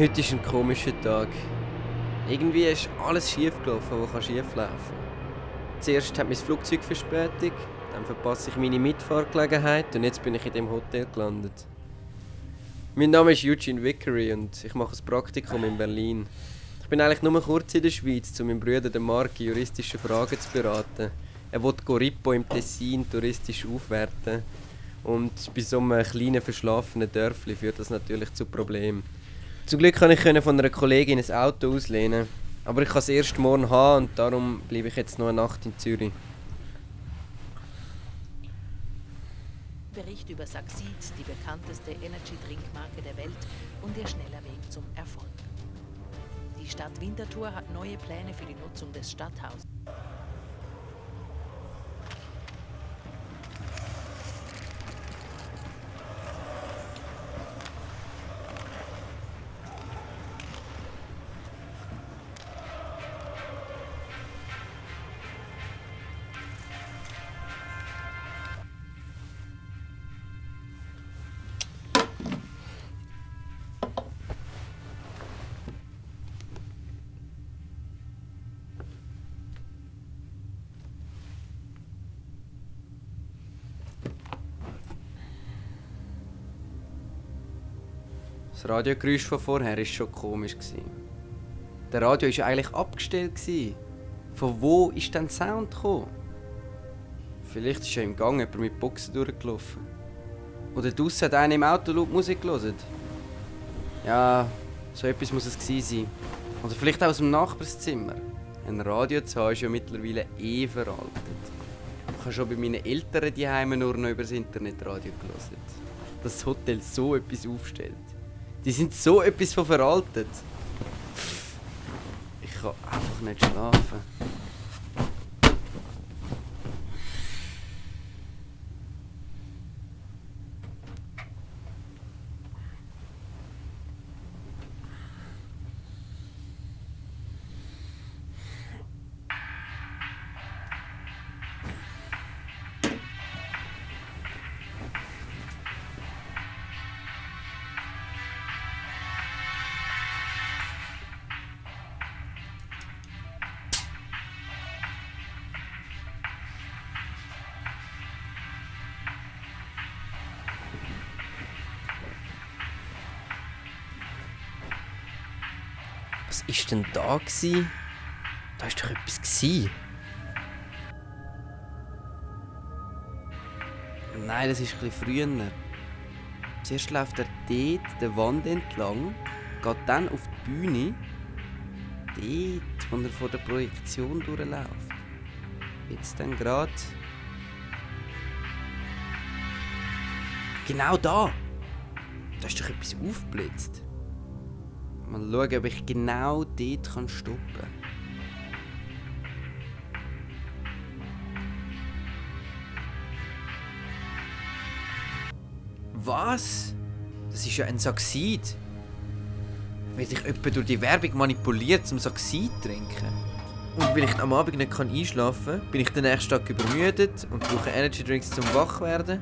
Heute ist ein komischer Tag. Irgendwie ist alles schief gelaufen, was schief laufen kann. Zuerst hat mein Flugzeug Verspätung, dann verpasse ich meine Mitfahrgelegenheit und jetzt bin ich in dem Hotel gelandet. Mein Name ist Eugene Vickery und ich mache ein Praktikum in Berlin. Ich bin eigentlich nur kurz in der Schweiz, um meinen Bruder den Marc juristische Fragen zu beraten. Er will Corippo im Tessin touristisch aufwerten. Und bei so einem kleinen verschlafenen Dörfli führt das natürlich zu Problemen. Zum Glück konnte ich von einer Kollegin ein Auto auslehnen. Aber ich kann es erst morgen haben und darum bleibe ich jetzt noch eine Nacht in Zürich. Bericht über Succeed, die bekannteste Energy-Drink-Marke der Welt und ihr schneller Weg zum Erfolg. Die Stadt Winterthur hat neue Pläne für die Nutzung des Stadthauses. Das Radiogeräusch von vorher war schon komisch. Der Radio war eigentlich abgestellt. Von wo ist denn der Sound gekommen? Vielleicht ist ja im Gang jemand mit Boxen durchgelaufen. Oder draussen hat einer im Auto laut Musik gehört. Ja, so etwas muss es gewesen sein. Oder vielleicht auch aus dem Nachbarszimmer. Ein Radio zu haben ist ja mittlerweile veraltet. Ich habe schon bei meinen Eltern die Heime nur noch über das Internetradio gehört. Dass das Hotel so etwas aufstellt. Die sind so etwas von veraltet. Ich kann einfach nicht schlafen. Was war denn da? Da war doch etwas. Nein, das ist etwas früher. Zuerst läuft er dort der Wand entlang, geht dann auf die Bühne, dort, wo er vor der Projektion durchläuft. Jetzt dann gerade. Genau da! Da ist doch etwas aufgeblitzt. Mal schauen, ob ich genau dort stoppen kann. Was? Das ist ja ein Succeed. Werde ich etwa durch die Werbung manipuliert, um Succeed zu trinken? Und weil ich am Abend nicht einschlafen kann, bin ich den nächsten Tag übermüdet und brauche Energy Drinks zum Wachwerden.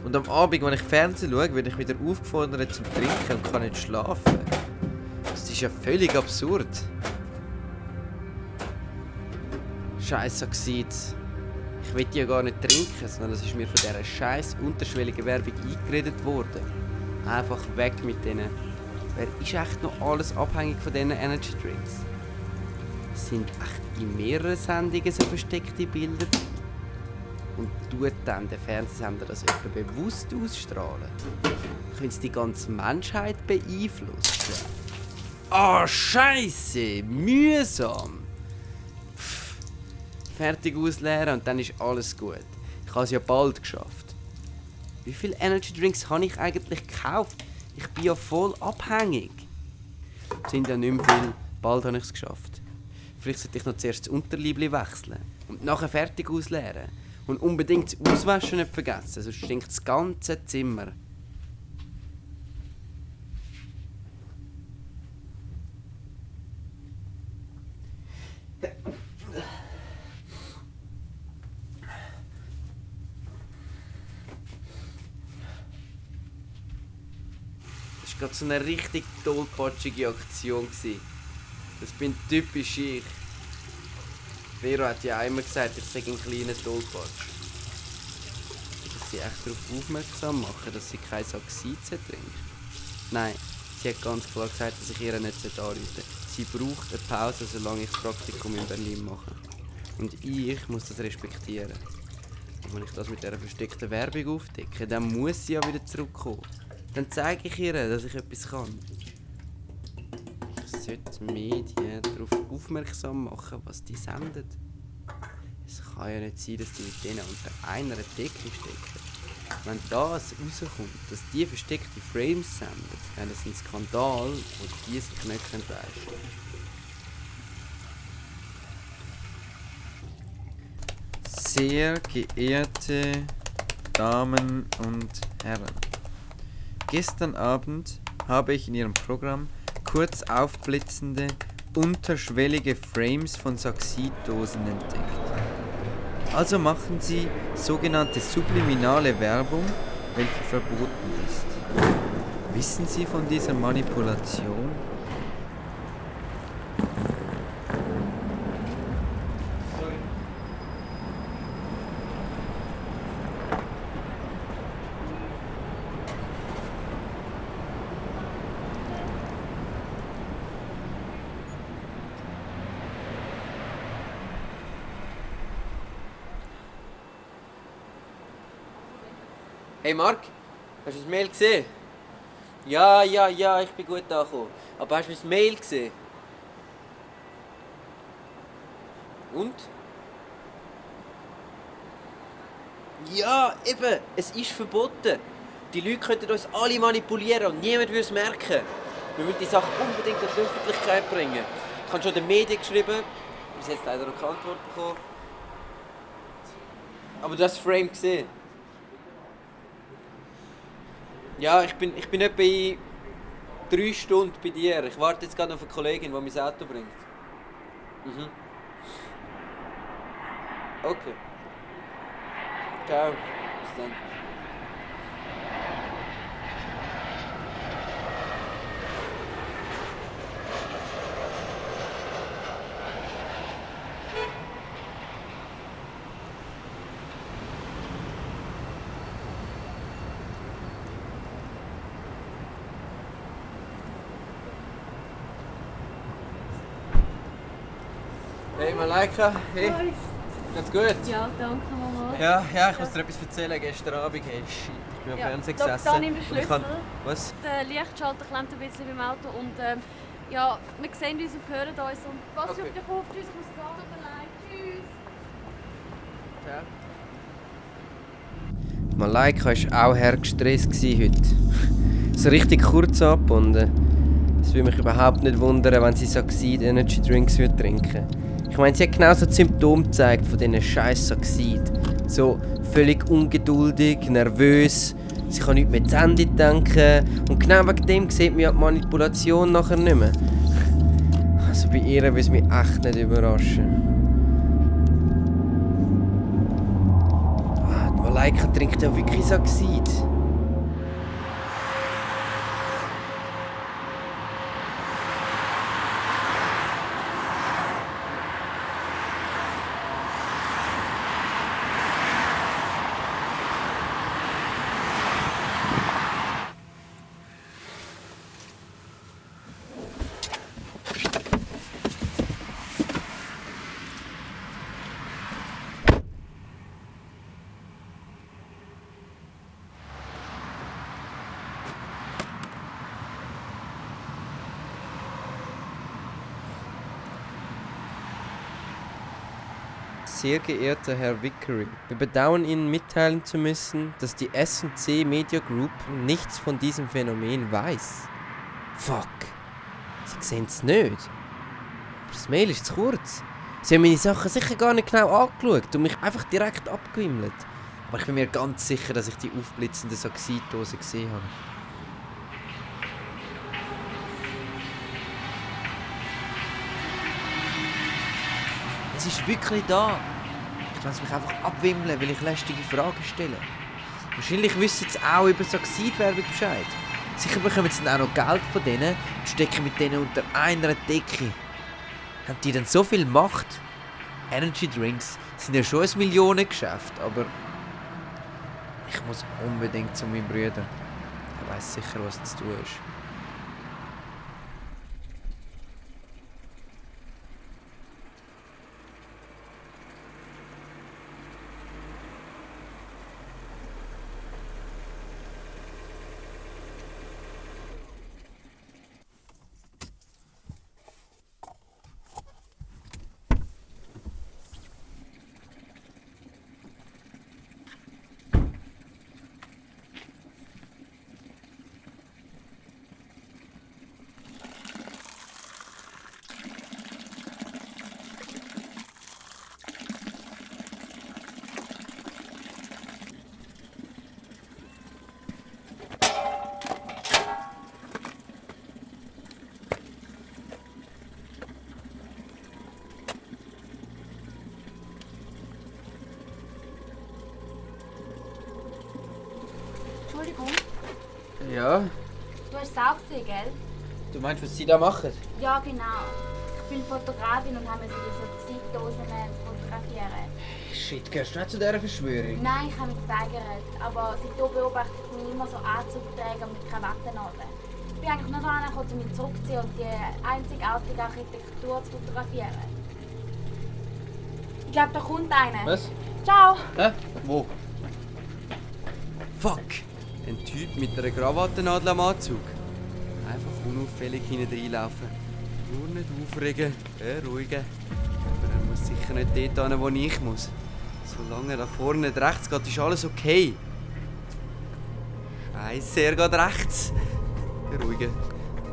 Und am Abend, wenn ich Fernsehen schaue, werde ich wieder aufgefordert zum Trinken und kann nicht schlafen. Das ist ja völlig absurd. Scheiß Succeed. Ich will ja gar nicht trinken, sondern es ist mir von dieser scheiß unterschwelligen Werbung eingeredet worden. Einfach weg mit denen. Wer ist echt noch alles abhängig von diesen Energy Drinks? Sind echt in mehreren Sendungen so versteckte Bilder? Und tut dann der Fernsehsender das etwa bewusst ausstrahlen? Können sie die ganze Menschheit beeinflussen? Ah, Scheiße! Mühsam! Fertig ausleeren und dann ist alles gut. Ich habe es ja bald geschafft. Wie viele Energy Drinks habe ich eigentlich gekauft? Ich bin ja voll abhängig. Es sind ja nicht mehr viel. Bald habe ich es geschafft. Vielleicht sollte ich noch zuerst das Unterliebli wechseln und nachher fertig ausleeren. Und unbedingt das Auswaschen nicht vergessen, sonst stinkt das ganze Zimmer. gerade so eine richtig tollpatschige Aktion gewesen. Das bin typisch ich. Vero hat ja auch immer gesagt, ich sei ein kleiner Tollpatsch. Dass sie echt darauf aufmerksam machen, dass sie kein Saxide trinkt. Nein, sie hat ganz klar gesagt, dass ich ihr nicht anrufen sollte. Sie braucht eine Pause, solange ich das Praktikum in Berlin mache. Und ich muss das respektieren. Und wenn ich das mit dieser versteckten Werbung aufdecke, dann muss sie ja wieder zurückkommen. Dann zeige ich ihr, dass ich etwas kann. Ich sollte die Medien darauf aufmerksam machen, was die senden. Es kann ja nicht sein, dass die mit denen unter einer Decke stecken. Wenn das rauskommt, dass die versteckte Frames senden, dann ist es ein Skandal, wo die sich nicht leisten können. Sehr geehrte Damen und Herren, gestern Abend habe ich in Ihrem Programm kurz aufblitzende, unterschwellige Frames von Saxiddosen entdeckt. Also machen Sie sogenannte subliminale Werbung, welche verboten ist. Wissen Sie von dieser Manipulation? Hey Marc, hast du das Mail gesehen? Ja, ich bin gut angekommen. Aber hast du das Mail gesehen? Und? Ja, eben, es ist verboten. Die Leute könnten uns alle manipulieren und niemand würde es merken. Wir müssen die Sache unbedingt an die Öffentlichkeit bringen. Ich habe schon den Medien geschrieben, bis jetzt leider noch keine Antwort bekommen. Aber du hast das Frame gesehen. Ja, ich bin etwa in 3 Stunden bei dir. Ich warte jetzt gerade auf eine Kollegin, die mein Auto bringt. Mhm. Okay. Ciao. Bis dann. Hey Malaika, hey. Ganz gut? Ja, danke Mama. Ja, ich muss dir etwas erzählen. Gestern Abend, hey, shit, ich bin am Fernsehen gesessen. Da nimm den und ich Schlüssel. Was? Der Lichtschalter klemmt ein bisschen beim Auto und ja, wir sehen uns und hören uns. Und pass Okay. auf dich auf, tschüss, ich muss gehen, tut mir leid, tschüss. Ciao. Malaika war auch hergestresst heute. So richtig kurzangebunden. Es würde mich überhaupt nicht wundern, wenn sie Saxide Energy Drinks trinken würde. Ich meine, sie hat genau so die Symptome gezeigt von diesen scheiß Saxide. So völlig ungeduldig, nervös, sie kann nicht mehr zu Ende denken. Und genau wegen dem sieht man ja die Manipulation nachher nicht mehr. Also bei ihr würde es mich echt nicht überraschen. Die Malaika trinkt ja wirklich Saxide. Sehr geehrter Herr Vickery, wir bedauern Ihnen mitteilen zu müssen, dass die S&C Media Group nichts von diesem Phänomen weiß. Fuck. Sie sehen es nicht. Das Mail ist zu kurz. Sie haben meine Sachen sicher gar nicht genau angeschaut und mich einfach direkt abgewimmelt. Aber ich bin mir ganz sicher, dass ich die aufblitzende Saxidose gesehen habe. Es ist wirklich da. Ich lasse mich einfach abwimmeln, weil ich lästige Fragen stelle. Wahrscheinlich wissen sie auch über Saxidwerbung Bescheid. Sicher bekommen sie dann auch noch Geld von denen und stecken mit denen unter einer Decke. Haben die denn so viel Macht? Energy Drinks sind ja schon ein Millionengeschäft, aber ich muss unbedingt zu meinem Bruder. Er weiss sicher, was zu tun ist. Entschuldigung, Ja? du hast es auch gesehen, gell? Du meinst, was sie da machen? Ja, genau. Ich bin Fotografin und habe diese Zeitdosen fotografieren. Shit, gehörst du nicht zu dieser Verschwörung? Nein, ich habe mich geweigert. Aber seitdem beobachte ich mich immer so Anzugträger mit Krawattennadeln. Ich bin eigentlich nur daran gekommen, um mich zurückzuziehen und die einzigartige Architektur zu fotografieren. Ich glaube, da kommt einer. Was? Ciao! Hä? Wo? Fuck! Ein Typ mit einer Krawattennadel am Anzug. Einfach unauffällig hinten reinlaufen. Nur nicht aufregen, beruhigen. Aber er muss sicher nicht dort hin, wo ich muss. Solange er da vorne nicht rechts geht, ist alles okay. Scheiße, er geht rechts. Beruhigen.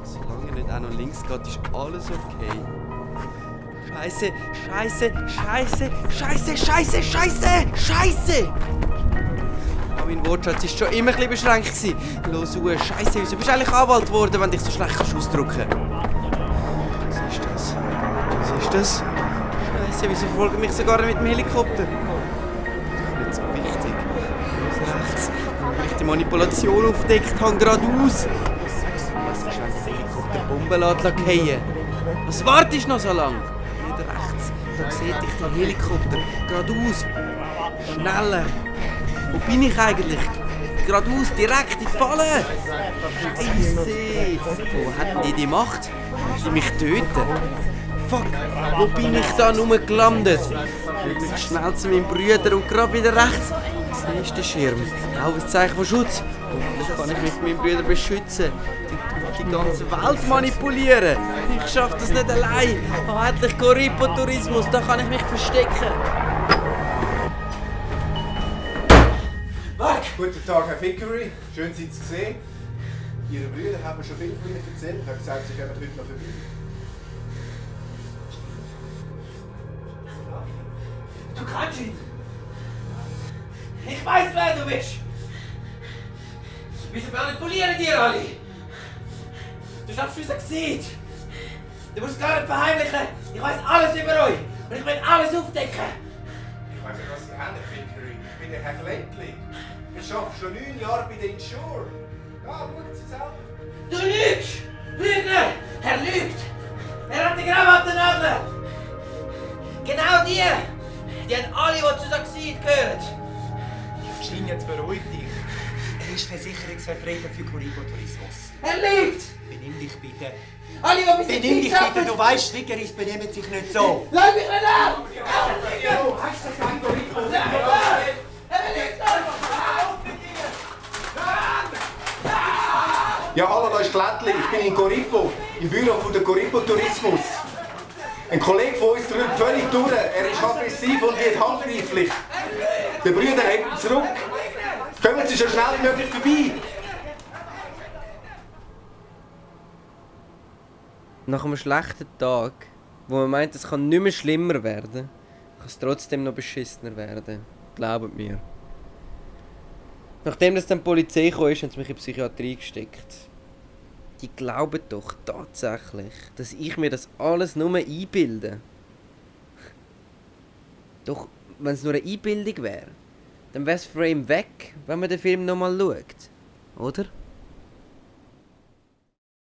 Solange er nicht auch noch links geht, ist alles okay. Scheiße, Scheiße, Scheiße, Scheiße, Scheiße, Scheiße, Scheiße! Mein Wortschatz war schon immer ein bisschen beschränkt. Los, Scheiße, wieso bist du eigentlich Anwalt geworden, wenn du dich so schlecht ausdrücken kannst? Was ist das? Was ist das? Scheiße, wieso verfolgt mich sogar mit dem Helikopter? Doch nicht so wichtig. Los, rechts. Weil ich die Manipulation aufdeckt habe, geradeaus. Was ist, wenn der Helikopter Bomben fallen? Was wartest du noch so lange? Nicht rechts. Da sehe ich den Helikopter. Geradeaus. Schneller. Wo bin ich eigentlich? Geradeaus, direkt in die Falle! Scheisse! Wo hat die Macht? Die mich töten? Fuck, wo bin ich da nur gelandet? Ich bin schnell zu meinem Bruder und gerade wieder rechts. Was ist der Schirm? Auch ein Zeichen von Schutz. Hoffentlich kann ich mich mit meinem Bruder beschützen. Die ganze Welt manipulieren. Ich schaffe das nicht allein. Endlich Corripo-Tourismus, da kann ich mich verstecken. Guten Tag, Herr Vickery. Schön, Sie zu sehen. Ihre Brüder haben mir schon viel von Ihnen erzählt und haben gesagt, Sie kommen heute noch vorbei. Du kannst ihn! Ich weiß, wer du bist! Wieso manipulieren die alle? Du schaffst unser Gesicht! Du musst es gar nicht verheimlichen! Ich weiß alles über euch! Und ich will alles aufdecken! Ich weiß nicht, was Sie haben, Herr Vickery. Ich bin der Herr Klettli. Ich arbeite schon 9 Jahre bei der Insure. Ja, schauen Sie selber. Du lügst! Lügner! Er lügt! Er hat die Krawattennadel! Genau die! Die haben alle, die zu Saxid gehören! Schein, jetzt beruhig dich. Er ist Versicherungsvertreter für Corripo-Tourismus. Er lügt! Benimm dich bitte. Alle, die bis Benimm dich bitte, du weißt, Vickeris benehmen sich nicht so. Lass mich nicht an! Hast du das kein Corripo? Er lügt einfach! Ja, hallo, da ist Klettli. Ich bin in Corripo, im Büro von der Corripo Tourismus. Ein Kollege von uns drückt völlig durch. Er ist aggressiv und wird handgreiflich. Der Brüder hält ihn zurück. Kommen Sie so schnell wie möglich vorbei. Nach einem schlechten Tag, wo man meint, es kann nicht mehr schlimmer werden, kann es trotzdem noch beschissener werden. Glaubt mir. Nachdem dann die Polizei kam, haben sie mich in die Psychiatrie gesteckt. Die glauben doch tatsächlich, dass ich mir das alles nur einbilde. Doch, wenn es nur eine Einbildung wäre, dann wäre das Frame weg, wenn man den Film nochmal schaut. Oder?